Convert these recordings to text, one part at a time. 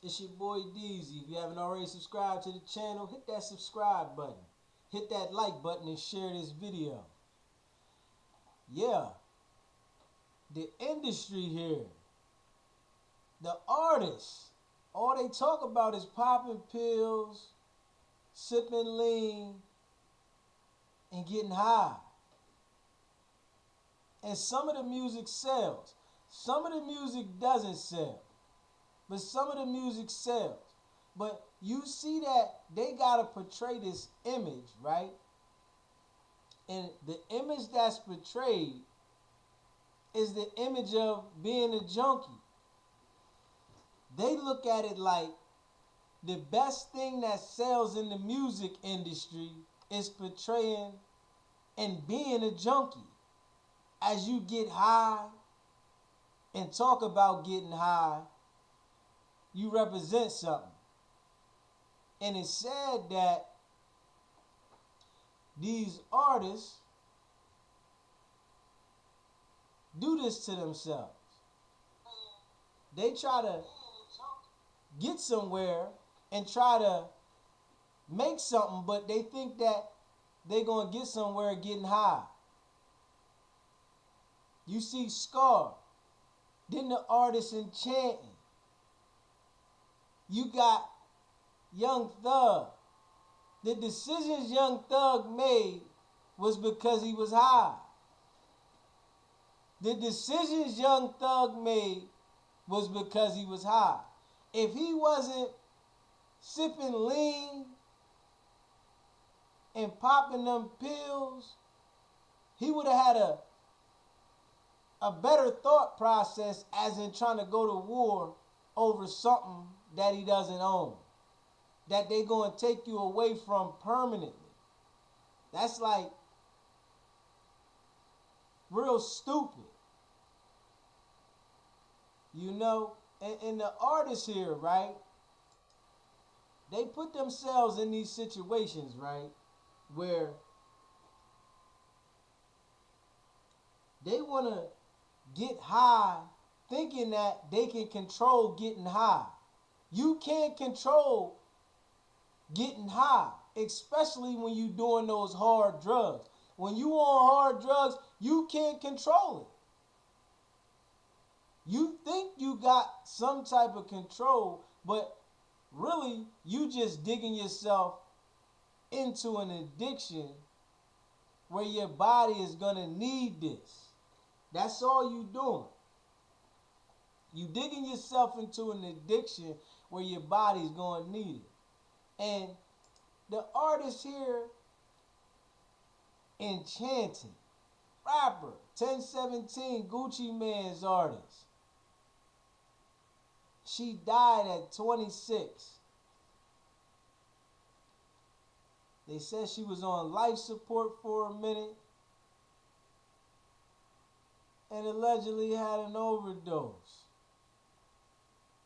It's your boy Deezy. If you haven't already subscribed to the channel, hit that subscribe button. Hit that like button and share this video. Yeah, the industry here, the artists, all they talk about is popping pills, sipping lean, and getting high. And some of the music sells. Some of the music doesn't sell. But some of the music sells. But you see that they gotta portray this image, right? And the image that's portrayed is the image of being a junkie. They look at it like the best thing that sells in the music industry is portraying and being a junkie. As you get high and talk about getting high, you represent something. And it's sad that these artists do this to themselves. They try to get somewhere and try to make something, but they think that they're going to get somewhere getting high. You see Scar, then the artist Enchanting. You got Young Thug. The decisions Young Thug made was because he was high. The decisions Young Thug made was because he was high. If he wasn't sipping lean and popping them pills, he would have had a better thought process, as in trying to go to war over something that he doesn't own, that they going to take you away from permanently. That's like real stupid. You know, and the artists here, right? They put themselves in these situations, right? Where they want to get high thinking that they can control getting high. You can't control getting high, especially when you're doing those hard drugs. When you on hard drugs, you can't control it. You think you got some type of control, but really you just digging yourself into an addiction where your body is gonna need this. That's all you doing. You digging yourself into an addiction where your body's gonna need it. And the artist here, Enchanting, rapper, 1017, Gucci Mane's artist. She died at 26. They said she was on life support for a minute and allegedly had an overdose.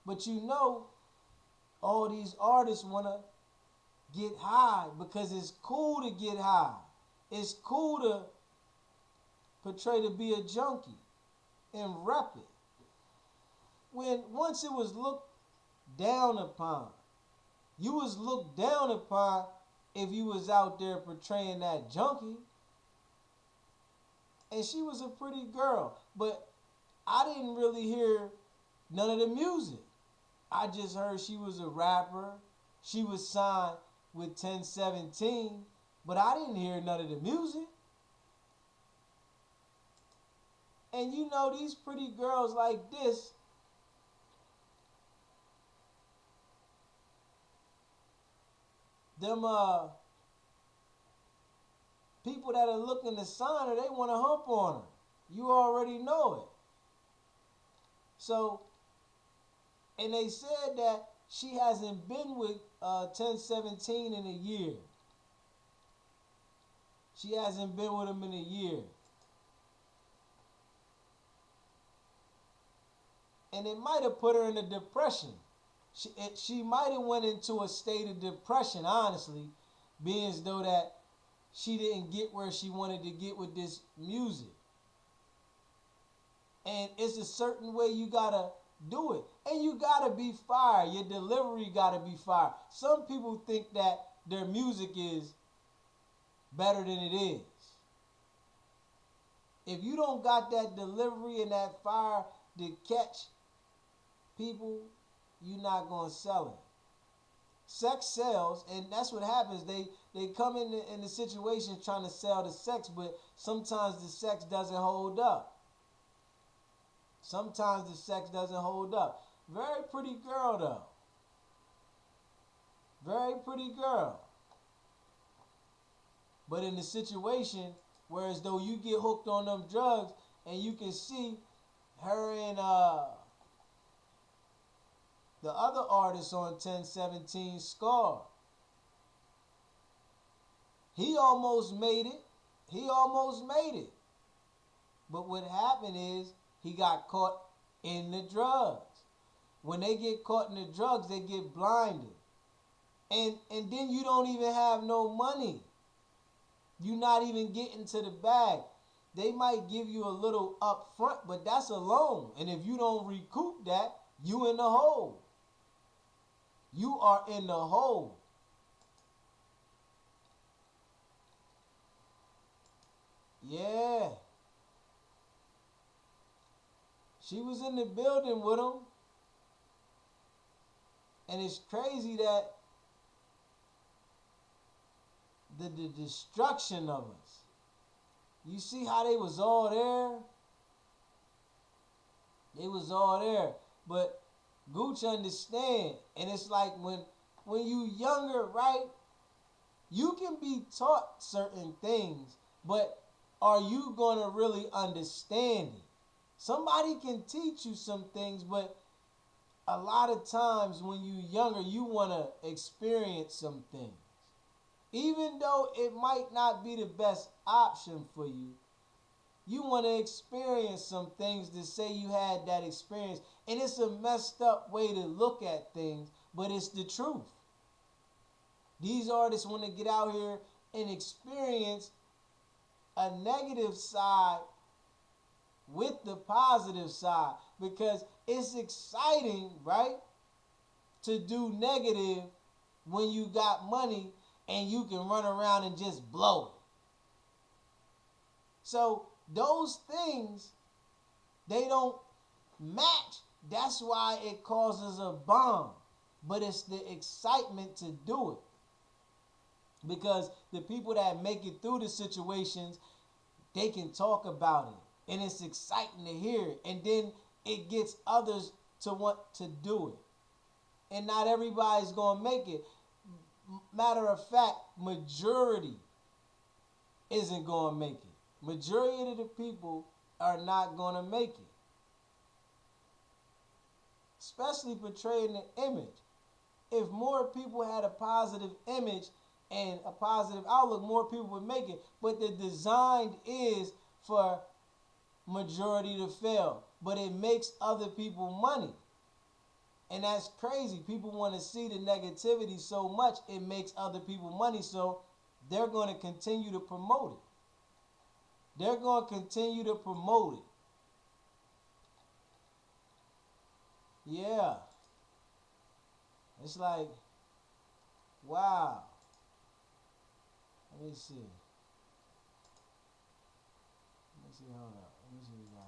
But you know, all these artists want to get high because it's cool to get high. It's cool to portray to be a junkie and rep it. When once it was looked down upon, you was looked down upon if you was out there portraying that junkie. And she was a pretty girl, but I didn't really hear none of the music. I just heard she was a rapper. She was signed with 1017, but I didn't hear none of the music. And you know, these pretty girls like this, them people that are looking to sign her, they want to hump on her. You already know it. So, and they said that she hasn't been with 1017 in a year. She hasn't been with him in a year. And it might have put her in a depression. She might have went into a state of depression, honestly, being as though that she didn't get where she wanted to get with this music. And it's a certain way you gotta do it. And you gotta be fire. Your delivery gotta be fire. Some people think that their music is better than it is. If you don't got that delivery and that fire to catch people, you're not gonna sell it. Sex sells, and that's what happens. They come in the situation trying to sell the sex, but sometimes the sex doesn't hold up. Sometimes the sex doesn't hold up. Very pretty girl though. Very pretty girl. But in the situation, whereas though you get hooked on them drugs, and you can see her and the other artist on 1017, Scar. He almost made it. He almost made it. But what happened is he got caught in the drugs. When they get caught in the drugs, they get blinded. And then you don't even have no money. You're not even getting to the bag. They might give you a little up front, but that's a loan. And if you don't recoup that, you in the hole. You are in the hole. Yeah. She was in the building with him. And it's crazy that the destruction of us. You see how they was all there? They was all there. But Gooch understand. And it's like when you younger, right? You can be taught certain things, but are you going to really understand it? Somebody can teach you some things, but a lot of times when you're younger, you want to experience some things. Even though it might not be the best option for you, you want to experience some things to say you had that experience. And it's a messed up way to look at things, but it's the truth. These artists want to get out here and experience a negative side with the positive side, because it's exciting, right, to do negative when you got money and you can run around and just blow it. So those things, they don't match. That's why it causes a bomb. But it's the excitement to do it. Because the people that make it through the situations, they can talk about it. And it's exciting to hear it. And then it gets others to want to do it. And not everybody's going to make it. Matter of fact, majority isn't going to make it. Majority of the people are not going to make it. Especially portraying the image. If more people had a positive image and a positive outlook, more people would make it. But the design is for majority to fail. But it makes other people money. And that's crazy. People want to see the negativity so much, it makes other people money. So they're going to continue to promote it. They're going to continue to promote it. Yeah. It's like, wow. Let me see. Hold up. Let me see what we got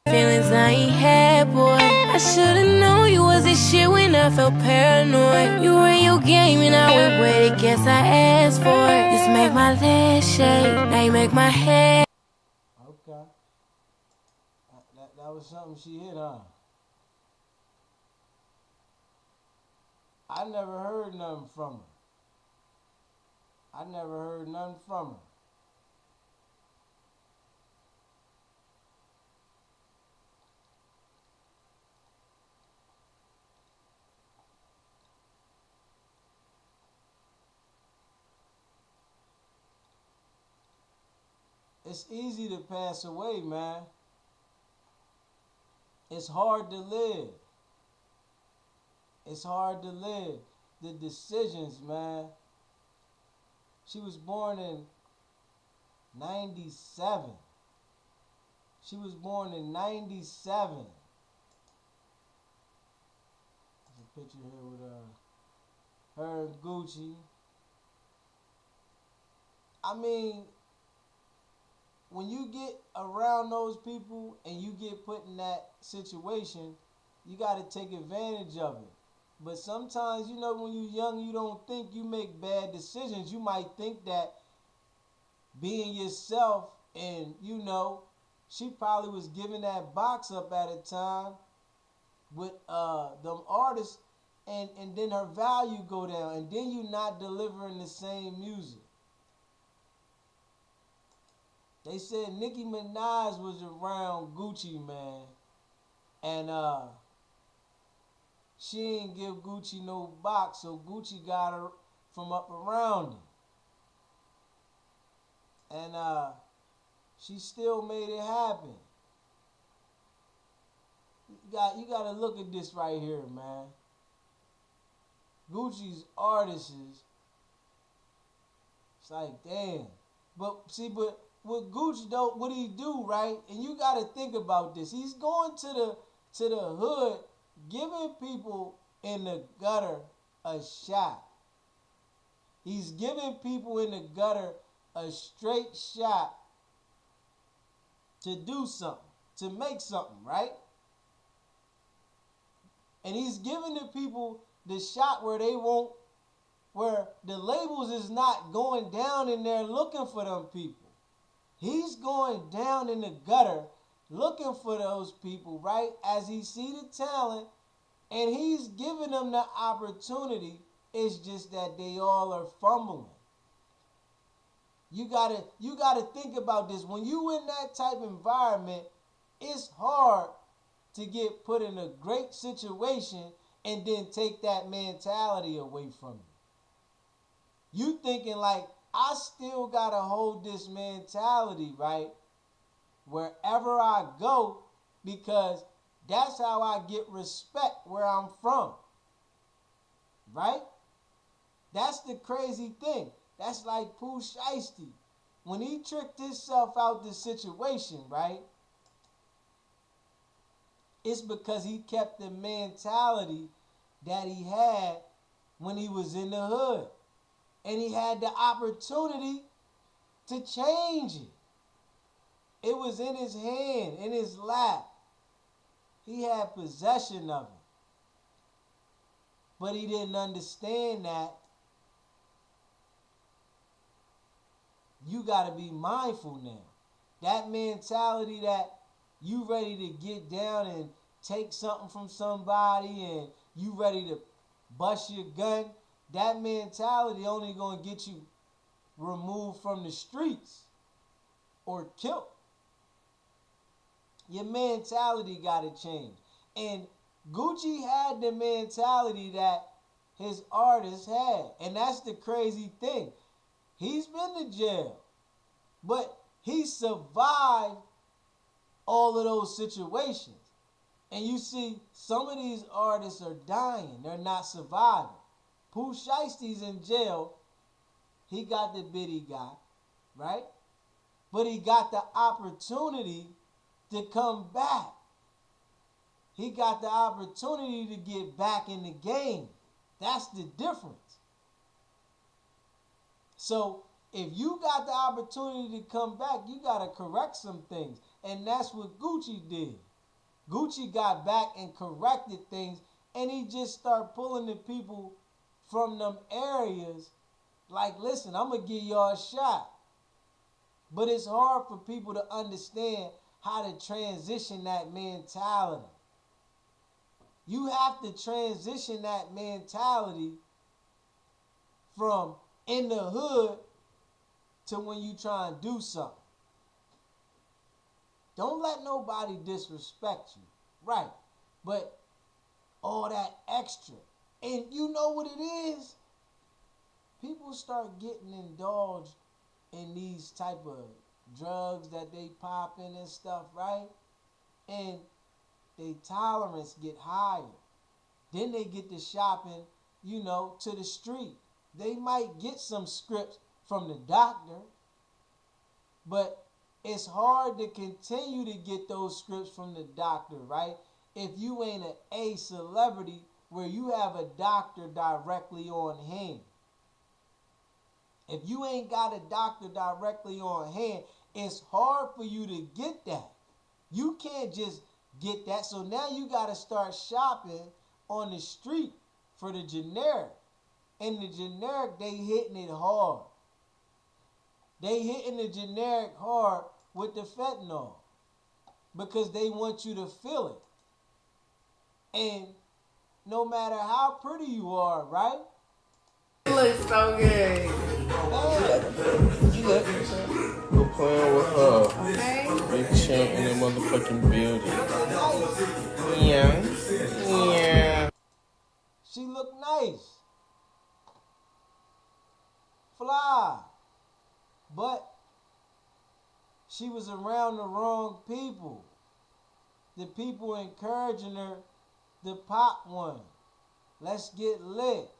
here. Feelings I ain't had, boy. I should've known you wasn't shit when I felt paranoid. You were in your game and I went with it. Guess I asked for it. Used to make my legs shake, now you make my head. Okay. That was something she hit on. I never heard nothing from her. I never heard nothing from her. It's easy to pass away, man. It's hard to live. It's hard to live. The decisions, man. She was born in 97. She was born in 97. picture here with her and Gucci. I mean, when you get around those people and you get put in that situation, you got to take advantage of it. But sometimes, you know, when you're young, you don't think you make bad decisions. You might think that being yourself, and, you know, she probably was giving that box up at a time with them artists, and then her value go down, and then you not delivering the same music. They said Nicki Minaj was around Gucci, man, and she ain't give Gucci no box, so Gucci got her from up around him. And she still made it happen. You got to look at this right here, man. Gucci's artists, it's like, damn. But see, but with Gucci though, what he do, right? And you got to think about this. He's going to the hood, giving people in the gutter a shot. He's giving people in the gutter a straight shot to do something, to make something, right? And he's giving the people the shot where they won't, where the labels is not going down in there looking for them people. He's going down in the gutter looking for those people, right? As he see the talent, and he's giving them the opportunity. It's just that they all are fumbling. You gotta think about this. When you in that type of environment, it's hard to get put in a great situation and then take that mentality away from you. You thinking like, I still gotta hold this mentality, right? Wherever I go, because that's how I get respect where I'm from. Right? That's the crazy thing. That's like Pooh Shiesty. When he tricked himself out the situation, right? It's because he kept the mentality that he had when he was in the hood. And he had the opportunity to change it. It was in his hand, in his lap. He had possession of it. But he didn't understand that you got to be mindful now. That mentality that you ready to get down and take something from somebody and you ready to bust your gun, that mentality only going to get you removed from the streets or killed. Your mentality got to change. And Gucci had the mentality that his artists had. And that's the crazy thing. He's been to jail, but he survived all of those situations. And you see, some of these artists are dying. They're not surviving. Pooh Shiesty's in jail. He got the bid he got, right? But he got the opportunity to come back. He got the opportunity to get back in the game. That's the difference. So if you got the opportunity to come back, you got to correct some things. And that's what Gucci did. Gucci got back and corrected things, and he just started pulling the people from them areas like, listen, I'm going to give y'all a shot. But it's hard for people to understand how to transition that mentality. You have to transition that mentality from in the hood to when you try and do something. Don't let nobody disrespect you. Right. But all that extra. And you know what it is? People start getting indulged in these type of drugs that they pop in and stuff, right? And their tolerance get higher. Then they get to shopping, you know, to the street. They might get some scripts from the doctor, but it's hard to continue to get those scripts from the doctor, right? If you ain't an A celebrity where you have a doctor directly on hand. If you ain't got a doctor directly on hand, it's hard for you to get that. You can't just get that. So now you got to start shopping on the street for the generic. And the generic, they hitting it hard. They hitting the generic hard with the fentanyl because they want you to feel it. And no matter how pretty you are, right? It looks so good. You look. Go playing with her. Okay. Big chimp in the motherfucking building. Yeah. Yeah. She look nice. Fly. But she was around the wrong people. The people encouraging her to pop one. Let's get lit.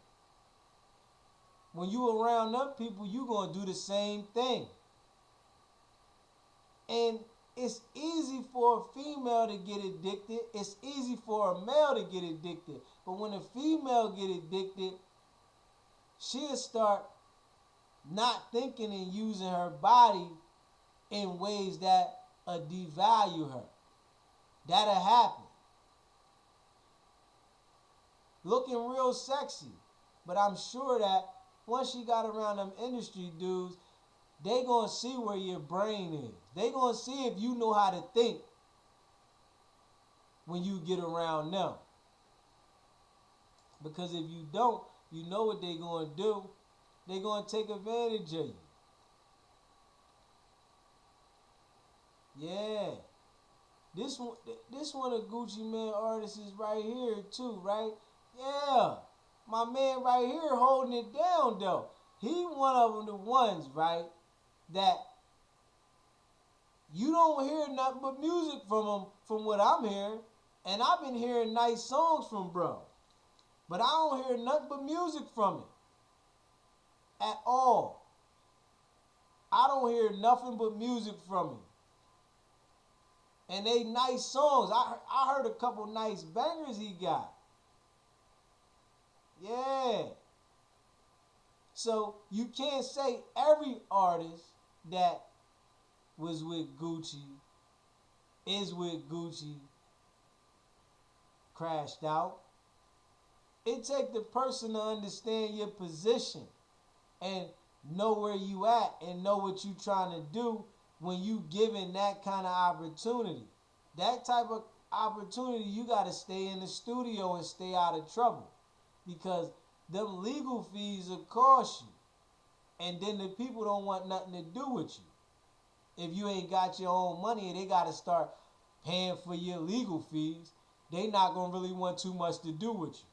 When you around them people, you gonna do the same thing. And it's easy for a female to get addicted. It's easy for a male to get addicted. But when a female get addicted, she'll start not thinking and using her body in ways that devalue her. That'll happen. Looking real sexy. But I'm sure that once she got around them industry dudes, they gonna see where your brain is. They gonna see if you know how to think when you get around them. Because if you don't, you know what they gonna do. They gonna take advantage of you. Yeah. This one of Gucci Mane artists is right here too, right? Yeah. My man right here holding it down though. He one of them the ones, right, that you don't hear nothing but music from him from what I'm hearing. And I've been hearing nice songs from bro. But I don't hear nothing but music from him. At all. I don't hear nothing but music from him. And they nice songs. I heard a couple nice bangers he got. Yeah. So you can't say every artist that was with Gucci, is with Gucci, crashed out. It takes the person to understand your position and know where you at and know what you trying to do when you given that kind of opportunity. That type of opportunity, you got to stay in the studio and stay out of trouble. Because them legal fees will cost you. And then the people don't want nothing to do with you. If you ain't got your own money and they got to start paying for your legal fees, they not going to really want too much to do with you.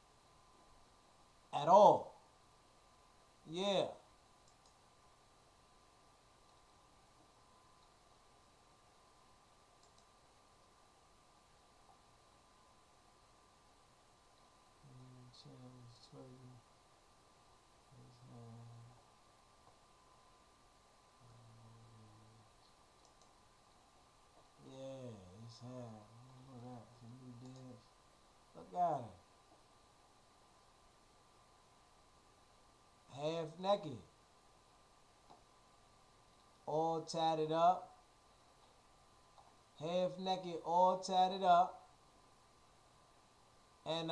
At all. Yeah. Look at it. Half naked. All tatted up. Half naked, all tatted up. And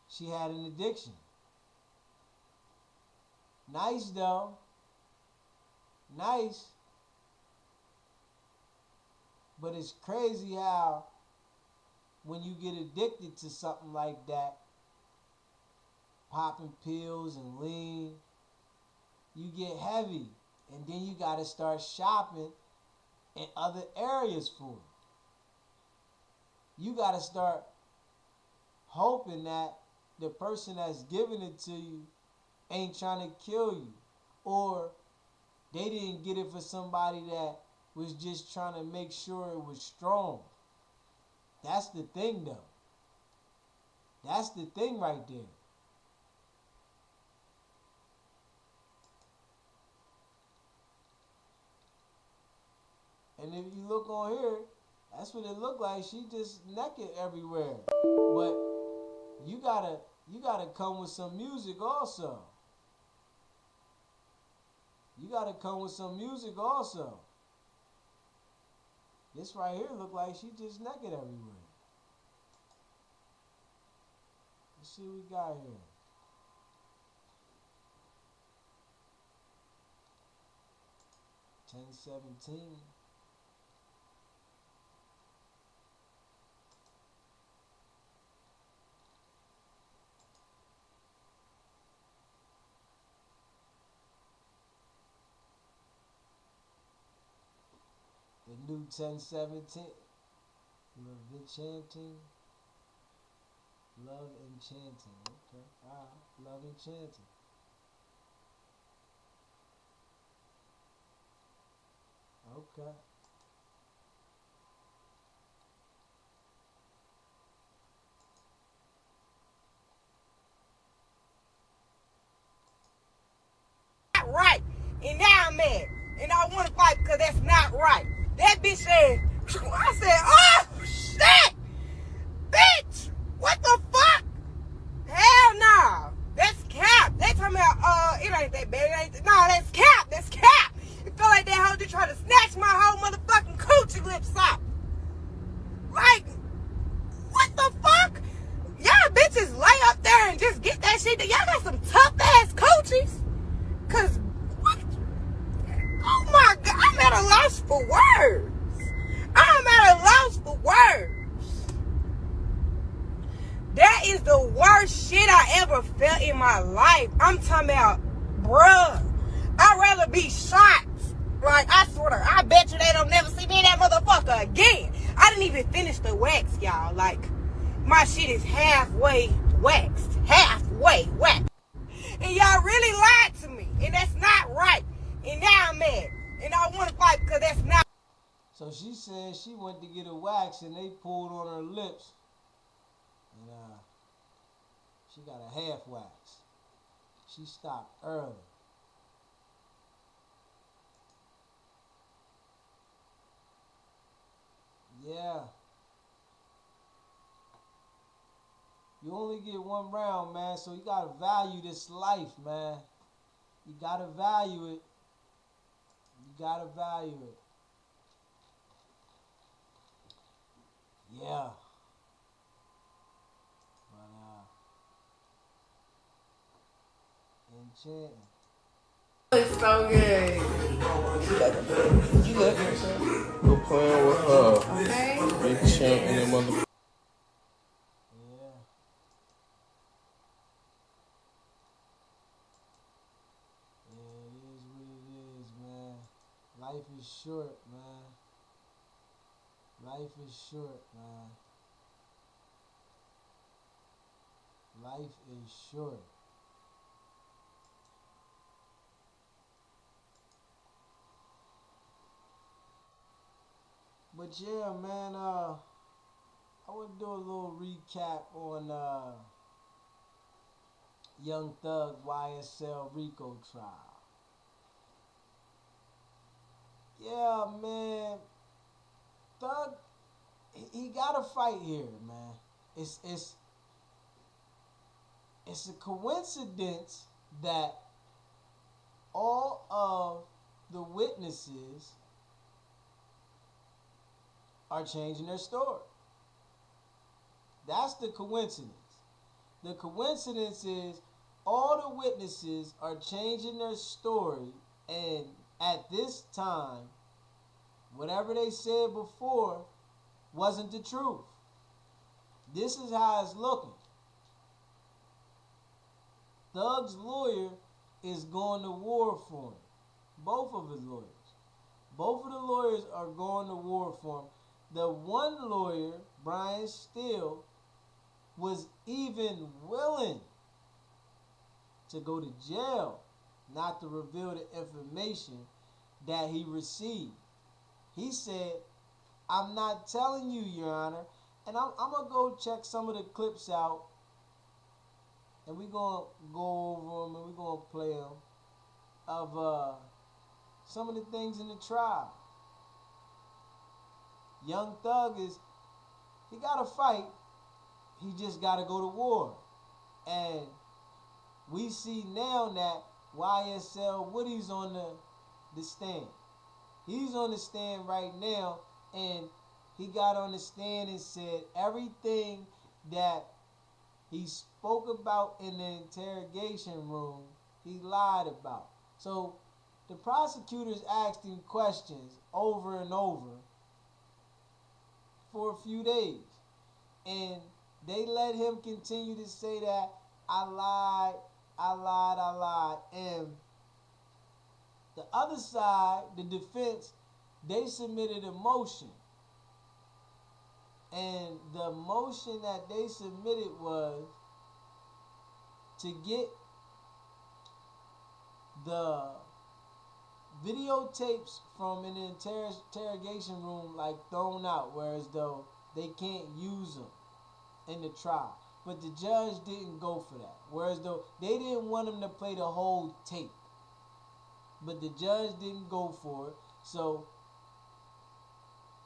she had an addiction. Nice though. Nice. But it's crazy how when you get addicted to something like that, popping pills and lean, you get heavy. And then you got to start shopping in other areas for it. You got to start hoping that the person that's giving it to you ain't trying to kill you. Or they didn't get it for somebody that was just trying to make sure it was strong. That's the thing though. That's the thing right there. And if you look on here, That's what it looked like. She just naked everywhere. But you gotta come with some music also. You gotta come with some music also. This right here look like she just naked everywhere. Let's see what we got here. $10.17. The new 10:17. Love Enchanting. Love Enchanting. Okay. Alright. Love Enchanting. Okay. Right. And now I'm mad. And I want to fight because that's not right. That bitch said, I said, oh, shit! Bitch! What the fuck? Hell no. That's cap. They talking about, it ain't that bad. No, that's cap. That's cap. It feel like that hoe just trying to snatch my whole motherfucking coochie lips out. Like, what the fuck? Y'all bitches lay up there and just get that shit. Y'all got some tough ass coochies. Cause what? Oh my God, I'm at a loss for words. I'm at a loss for words. That is the worst shit I ever felt in my life. I'm talking about, bruh. I'd rather be shot. Like, I swear, I bet you they don't never see me in that motherfucker again. I didn't even finish the wax, y'all. Like, my shit is halfway waxed. Halfway waxed. And y'all really lied to me. And that's not right. And now I'm mad. And I want to fight because that's not. So she said she went to get a wax and they pulled on her lips. And she got a half wax. She stopped early. Yeah. You only get one round, man, so you gotta value this life, man. You gotta value it. You gotta value it. Yeah. But enchanting. It's so good. You good? Go playing with her. Okay. Enchanting that motherfucker. Yeah. Yeah, it is what it is, man. Life is short, man. Life is short, man. Life is short. But yeah, man, I would do a little recap on Young Thug YSL Rico trial. Yeah, man, Thug, he got a fight here, man. It's a coincidence that all of the witnesses are changing their story. That's the coincidence. The coincidence is all the witnesses are changing their story, and at this time, whatever they said before wasn't the truth. This is how it's looking. Thug's lawyer is going to war for him. Both of his lawyers. Both of the lawyers are going to war for him. The one lawyer, Brian Steele, was even willing to go to jail not to reveal the information that he received. He said, I'm not telling you, Your Honor. And I'm going to go check some of the clips out. And we're going to go over them and we're going to play them of some of the things in the trial. Young Thug he got to fight. He just got to go to war. And we see now that YSL Woody's on the stand. He's on the stand right now, and he got on the stand and said everything that he spoke about in the interrogation room, he lied about. So the prosecutors asked him questions over and over for a few days. And they let him continue to say that I lied. And the other side, the defense, they submitted a motion. And the motion that they submitted was to get the videotapes from an interrogation room like thrown out, whereas though they can't use them in the trial. But the judge didn't go for that. Whereas though they didn't want him to play the whole tape. But the judge didn't go for it. So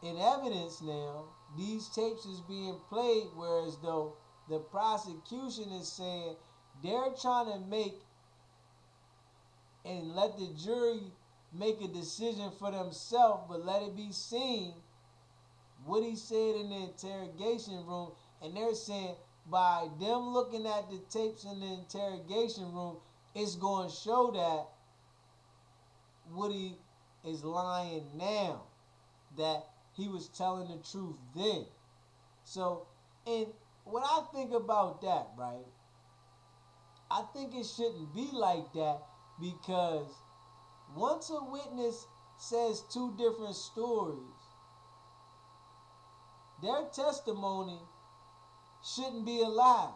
in evidence now, these tapes is being played, whereas though the prosecution is saying they're trying to make and let the jury make a decision for themselves, but let it be seen what he said in the interrogation room. And they're saying by them looking at the tapes in the interrogation room, it's going to show that Woody is lying now, that he was telling the truth then. So, and what I think about that, right, I think it shouldn't be like that, because once a witness says two different stories, their testimony shouldn't be allowed.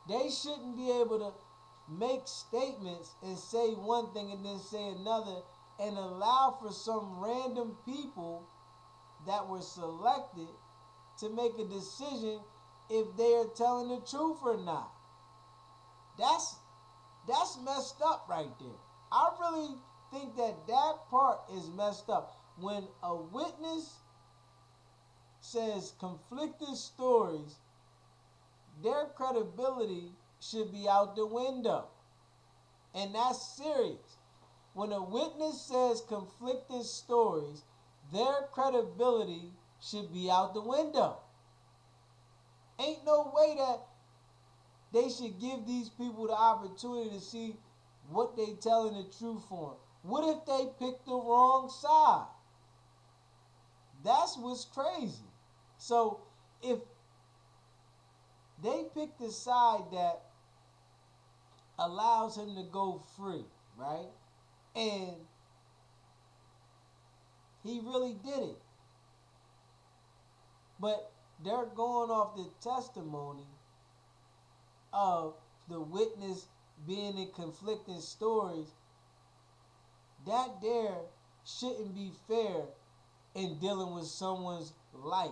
They shouldn't be able to make statements and say one thing and then say another, and allow for some random people that were selected to make a decision if they are telling the truth or not. That's messed up right there. I really think that part is messed up. When a witness says conflicting stories, their credibility should be out the window. And that's serious. When a witness says conflicting stories, their credibility should be out the window. Ain't no way that they should give these people the opportunity to see what they telling the truth on. What if they pick the wrong side? That's what's crazy. So if they pick the side that allows him to go free, right? And he really did it. But they're going off the testimony of the witness being in conflicting stories. That there shouldn't be fair in dealing with someone's life,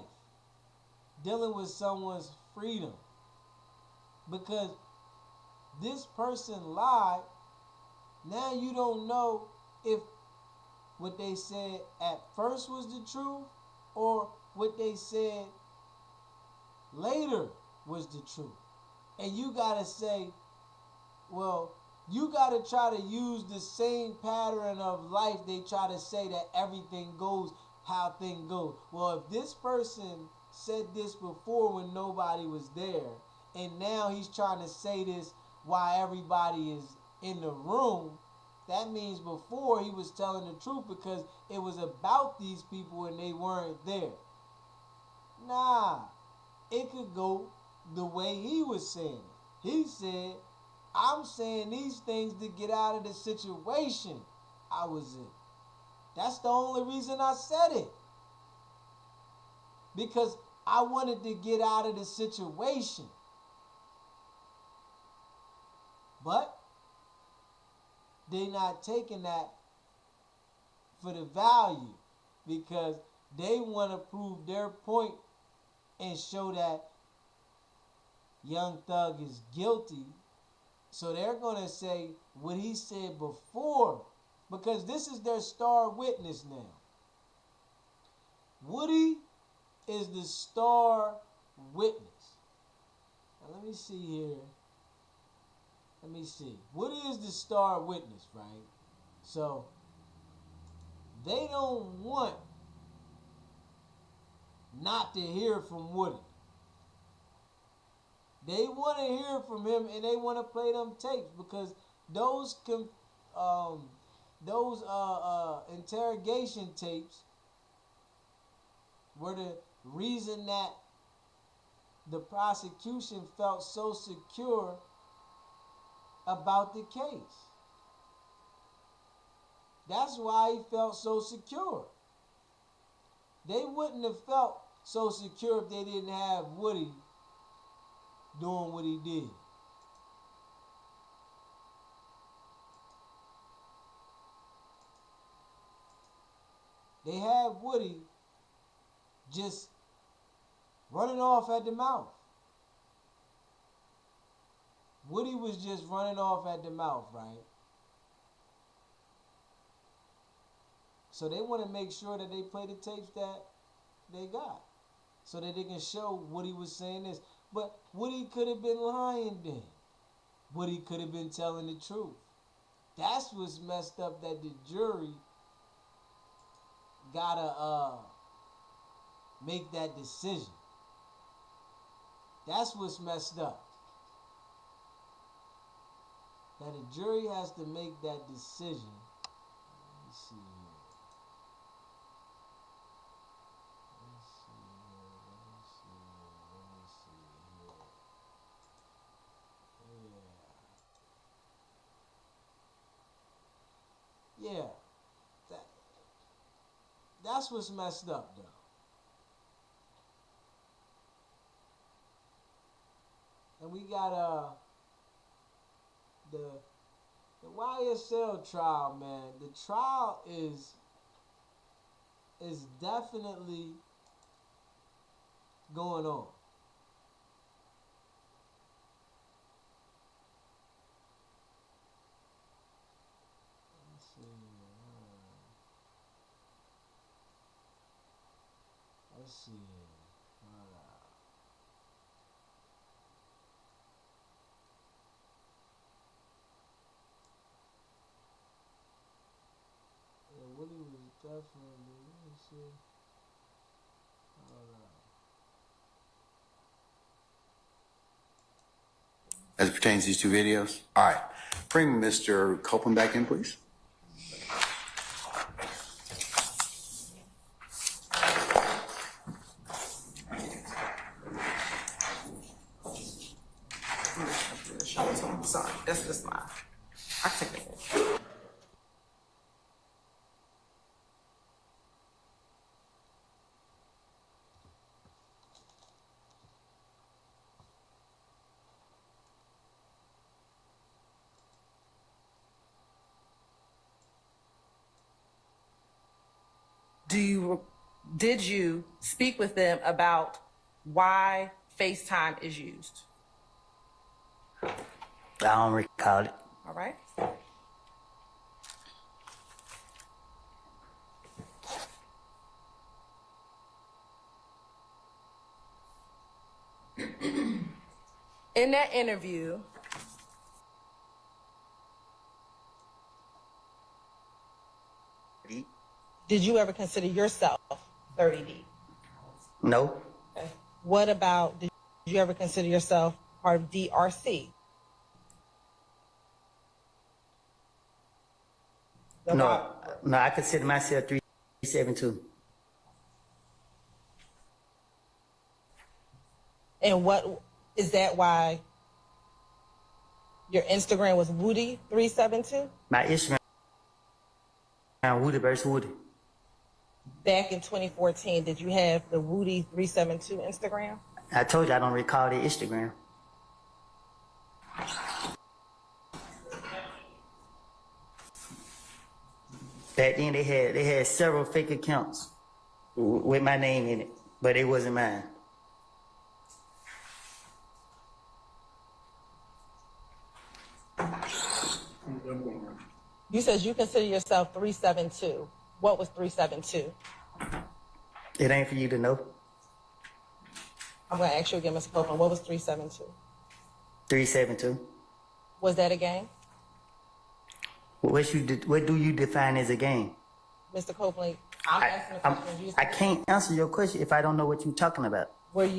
dealing with someone's freedom. Because this person lied. Now you don't know if what they said at first was the truth or what they said later was the truth. And you gotta say, well, you gotta try to use the same pattern of life. They try to say that everything goes how things go. Well, if this person said this before when nobody was there, and now he's trying to say this while everybody is in the room, that means before he was telling the truth because it was about these people and they weren't there. Nah, it could go the way he was saying it. He said, I'm saying these things to get out of the situation I was in. That's the only reason I said it. Because I wanted to get out of the situation. But they're not taking that for the value, because they want to prove their point and show that Young Thug is guilty. So they're going to say what he said before, because this is their star witness now. Woody is the star witness. Now let me see here. Let me see. Woody is the star witness, right? So they don't want not to hear from Woody. They want to hear from him, and they want to play them tapes because those interrogation tapes were the reason that the prosecution felt so secure about the case. That's why he felt so secure. They wouldn't have felt so secure if they didn't have Woody doing what he did. They had Woody just running off at the mouth. Woody was just running off at the mouth, right? So they want to make sure that they play the tapes that they got so that they can show Woody was saying this. But Woody could have been lying then. Woody could have been telling the truth. That's what's messed up, that the jury gotta make that decision. That's what's messed up. That the jury has to make that decision. Let me see here. Let me see here. Yeah. That's what's messed up, though. And we got the YSL trial, man. The trial is definitely going on. Let's see. Let's see. Woody was definitely, let me see. As it pertains to these two videos? All right. Bring Mr. Copeland back in, please. Sorry, that's just mine. I take it. Did you speak with them about why FaceTime is used? I don't recall it. All right. In that interview, did you ever consider yourself 30 deep? No. Okay. What about, did you ever consider yourself part of DRC? No, I consider myself 372. And what, is that why your Instagram was Woody 372? My Instagram, Woody versus Woody. Back in 2014, did you have the Woody 372 Instagram? I told you I don't recall the Instagram. Back then they had several fake accounts with my name in it, but it wasn't mine. You said you consider yourself 372. What was 372? It ain't for you to know. I'm going to ask you again, Mr. Copeland. What was 372? 372. Was that a gang? What do you define as a gang? Mr. Copeland, I'm asking a question. I can't answer your question if I don't know what you're talking about. Was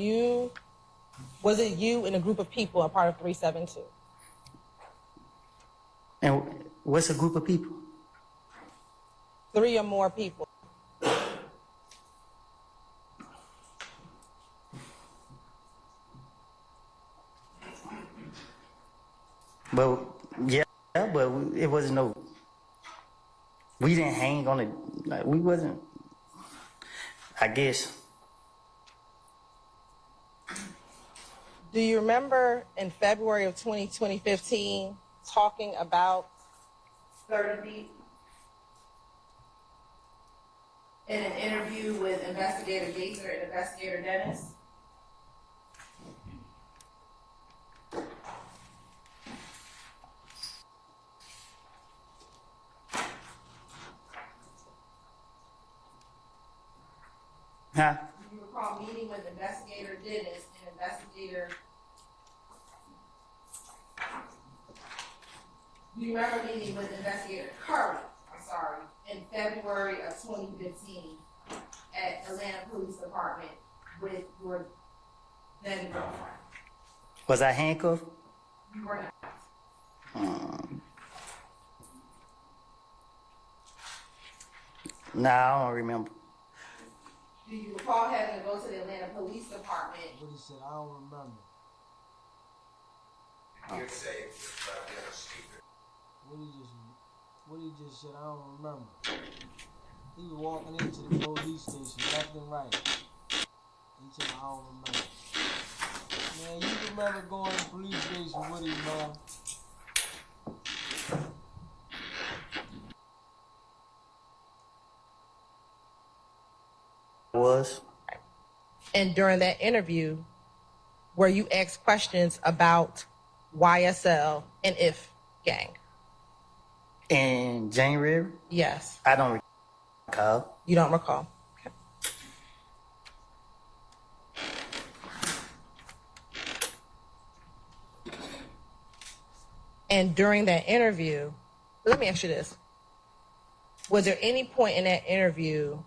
it you and a group of people a part of 372? And what's a group of people? 3 or more people. But yeah, but it wasn't no. We didn't hang on it. Like, we wasn't. I guess. Do you remember in February of 2015 talking about 30 feet? In an interview with Investigator Gaither and Investigator Dennis? Huh? Do you recall meeting with Investigator Dennis and Investigator? Do you remember meeting with Investigator Curry, in February of 2015 at Atlanta Police Department with your then girlfriend? Was I handcuffed? You were not. No, I don't remember. Do you recall having to go to the Atlanta Police Department? What he said, I don't remember. What he just said, I don't remember. He was walking into the police station, left and right. He said, I don't remember. Man, you remember going to the police station with him, man. Was. And during that interview, where you asked questions about YSL and IF gang? In January? Yes. I don't recall. You don't recall? Okay. And during that interview, let me ask you this. Was there any point in that interview